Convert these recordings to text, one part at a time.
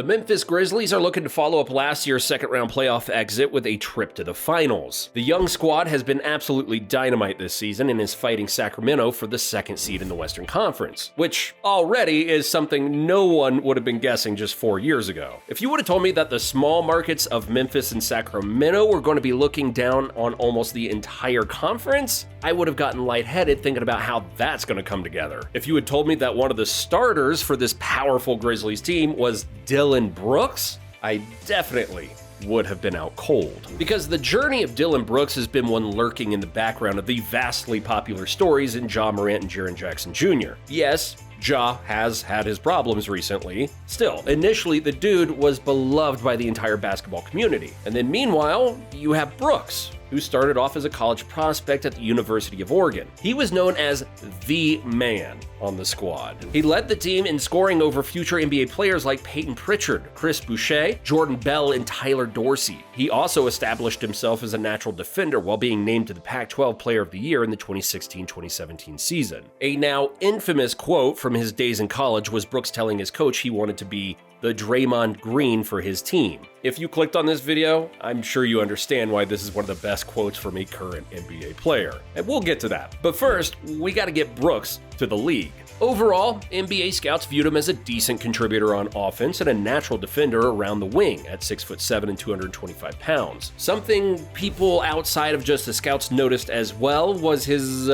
The Memphis Grizzlies are looking to follow up last year's second-round playoff exit with a trip to the finals. The young squad has been absolutely dynamite this season and is fighting Sacramento for the second seed in the Western Conference, which already is something no one would have been guessing just 4 years ago. If you would have told me that the small markets of Memphis and Sacramento were going to be looking down on almost the entire conference, I would have gotten lightheaded thinking about how that's going to come together. If you had told me that one of the starters for this powerful Grizzlies team was Dillon Brooks, I definitely would have been out cold. Because the journey of Dillon Brooks has been one lurking in the background of the vastly popular stories in Ja Morant and Jaren Jackson Jr. Yes, Ja has had his problems recently. Still, initially the dude was beloved by the entire basketball community. And then meanwhile, you have Brooks, who started off as a college prospect at the University of Oregon. He was known as the man on the squad. He led the team in scoring over future NBA players like Peyton Pritchard, Chris Boucher, Jordan Bell, and Tyler Dorsey. He also established himself as a natural defender while being named to the Pac-12 Player of the Year in the 2016-2017 season. A now infamous quote from his days in college was Brooks telling his coach he wanted to be the Draymond Green for his team. If you clicked on this video, I'm sure you understand why this is one of the best quotes from a current NBA player. And we'll get to that. But first, we gotta get Brooks to the league. Overall, NBA scouts viewed him as a decent contributor on offense and a natural defender around the wing at 6'7" and 225 pounds. Something people outside of just the scouts noticed as well was his,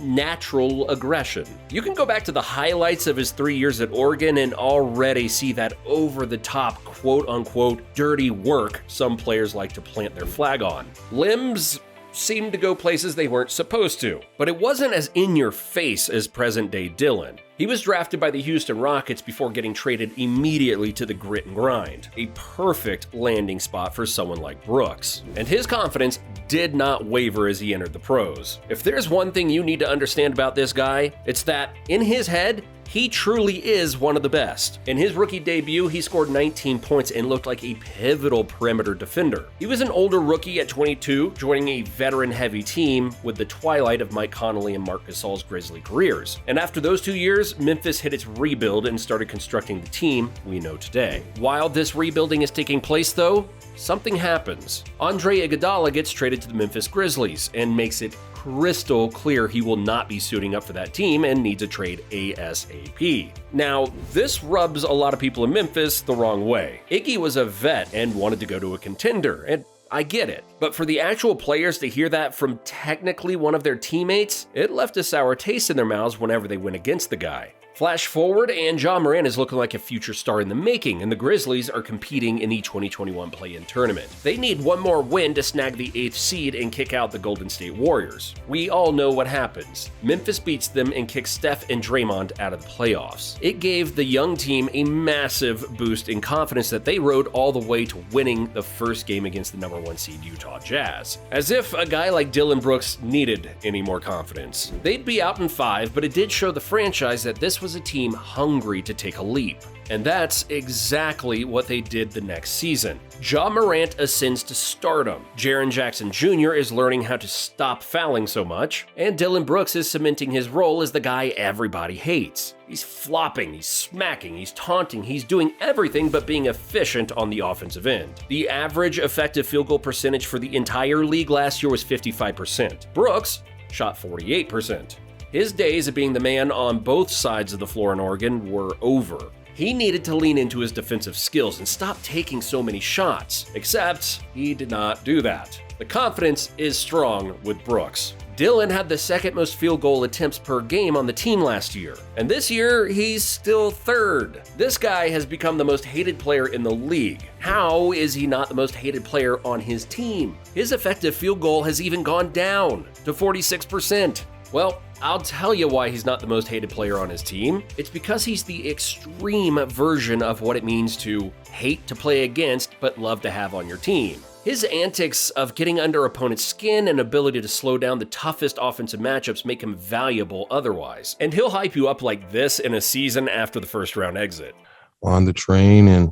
natural aggression. You can go back to the highlights of his 3 years at Oregon and already see that over-the-top, quote-unquote, dirty work some players like to plant their flag on. Limbs seemed to go places they weren't supposed to, but it wasn't as in-your-face as present-day Dillon. He was drafted by the Houston Rockets before getting traded immediately to the grit and grind, a perfect landing spot for someone like Brooks. And his confidence did not waver as he entered the pros. If there's one thing you need to understand about this guy, it's that in his head, he truly is one of the best. In his rookie debut, he scored 19 points and looked like a pivotal perimeter defender. He was an older rookie at 22, joining a veteran-heavy team with the twilight of Mike Conley and Marc Gasol's Grizzly careers. And after those 2 years, Memphis hit its rebuild and started constructing the team we know today. While this rebuilding is taking place, though, something happens. Andre Iguodala gets traded to the Memphis Grizzlies and makes it crystal clear he will not be suiting up for that team and needs a trade ASAP. Now, this rubs a lot of people in Memphis the wrong way. Iggy was a vet and wanted to go to a contender, and I get it. But for the actual players to hear that from technically one of their teammates, it left a sour taste in their mouths whenever they went against the guy. Flash forward, and Ja Morant is looking like a future star in the making, and the Grizzlies are competing in the 2021 play-in tournament. They need one more win to snag the 8th seed and kick out the Golden State Warriors. We all know what happens. Memphis beats them and kicks Steph and Draymond out of the playoffs. It gave the young team a massive boost in confidence that they rode all the way to winning the first game against the number 1 seed Utah Jazz. As if a guy like Dillon Brooks needed any more confidence. They'd be out in 5, but it did show the franchise that this was a team hungry to take a leap. And that's exactly what they did the next season. Ja Morant ascends to stardom. Jaren Jackson Jr. is learning how to stop fouling so much, and Dillon Brooks is cementing his role as the guy everybody hates. He's flopping, he's smacking, he's taunting, he's doing everything but being efficient on the offensive end. The average effective field goal percentage for the entire league last year was 55%. Brooks shot 48%. His days of being the man on both sides of the floor in Oregon were over. He needed to lean into his defensive skills and stop taking so many shots, except he did not do that. The confidence is strong with Brooks. Dillon had the second most field goal attempts per game on the team last year, and this year he's still third. This guy has become the most hated player in the league. How is he not the most hated player on his team? His effective field goal has even gone down to 46%. Well, I'll tell you why he's not the most hated player on his team. It's because he's the extreme version of what it means to hate to play against but love to have on your team. His antics of getting under opponents' skin and ability to slow down the toughest offensive matchups make him valuable otherwise. And he'll hype you up like this in a season after the first round exit. On the train, and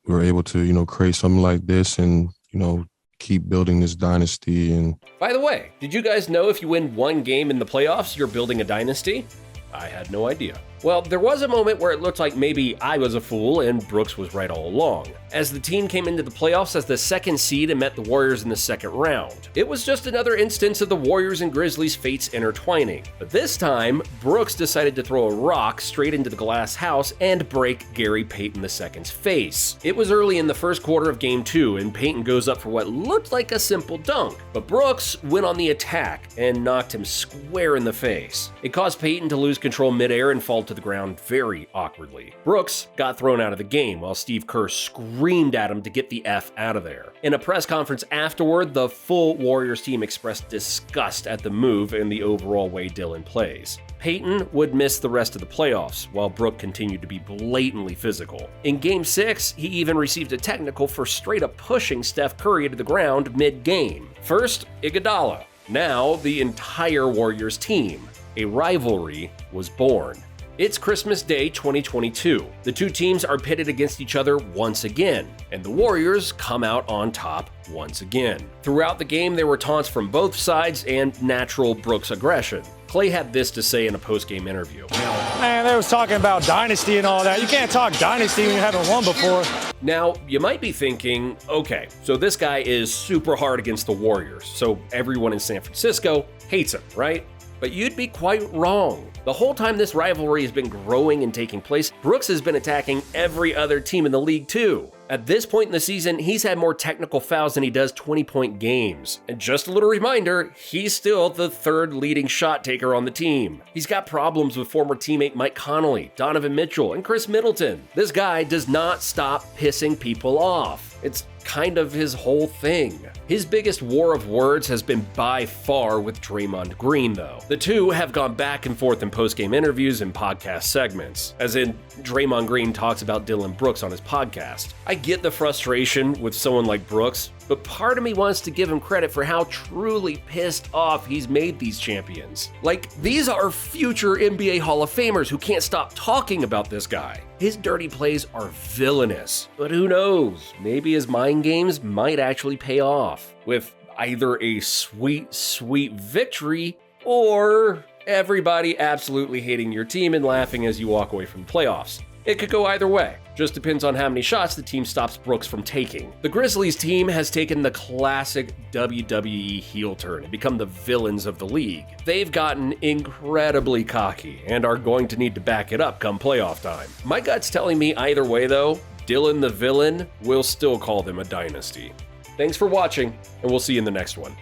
we were able to, create something like this and, keep building this dynasty. And by the way, did you guys know if you win one game in the playoffs, you're building a dynasty? I had no idea. Well, there was a moment where it looked like maybe I was a fool and Brooks was right all along, as the team came into the playoffs as the second seed and met the Warriors in the second round. It was just another instance of the Warriors and Grizzlies' fates intertwining, but this time, Brooks decided to throw a rock straight into the glass house and break Gary Payton II's face. It was early in the first quarter of Game 2, and Payton goes up for what looked like a simple dunk, but Brooks went on the attack and knocked him square in the face. It caused Payton to lose control midair and fall to the ground very awkwardly. Brooks got thrown out of the game while Steve Kerr screamed at him to get the F out of there. In a press conference afterward, the full Warriors team expressed disgust at the move and the overall way Dillon plays. Payton would miss the rest of the playoffs, while Brook continued to be blatantly physical. In Game 6, he even received a technical for straight up pushing Steph Curry to the ground mid-game. First, Iguodala. Now, the entire Warriors team. A rivalry was born. It's Christmas Day 2022. The two teams are pitted against each other once again, and the Warriors come out on top once again. Throughout the game, there were taunts from both sides and natural Brooks aggression. Clay had this to say in a post-game interview. Man, they was talking about dynasty and all that. You can't talk dynasty when you haven't won before. Now, you might be thinking, okay, so this guy is super hard against the Warriors, so everyone in San Francisco hates him, right? But you'd be quite wrong. The whole time this rivalry has been growing and taking place, Brooks has been attacking every other team in the league too. At this point in the season, he's had more technical fouls than he does 20-point games. And just a little reminder, he's still the third leading shot taker on the team. He's got problems with former teammate Mike Conley, Donovan Mitchell, and Chris Middleton. This guy does not stop pissing people off. It's kind of his whole thing. His biggest war of words has been by far with Draymond Green, though. The two have gone back and forth in post-game interviews and podcast segments, as in Draymond Green talks about Dillon Brooks on his podcast. I get the frustration with someone like Brooks, but part of me wants to give him credit for how truly pissed off he's made these champions. Like, these are future NBA Hall of Famers who can't stop talking about this guy. His dirty plays are villainous, but who knows? Maybe his mind games might actually pay off with either a sweet, sweet victory or everybody absolutely hating your team and laughing as you walk away from the playoffs. It could go either way. Just depends on how many shots the team stops Brooks from taking. The Grizzlies team has taken the classic WWE heel turn and become the villains of the league. They've gotten incredibly cocky and are going to need to back it up come playoff time. My gut's telling me either way though, Dillon the villain will still call them a dynasty. Thanks for watching, and we'll see you in the next one.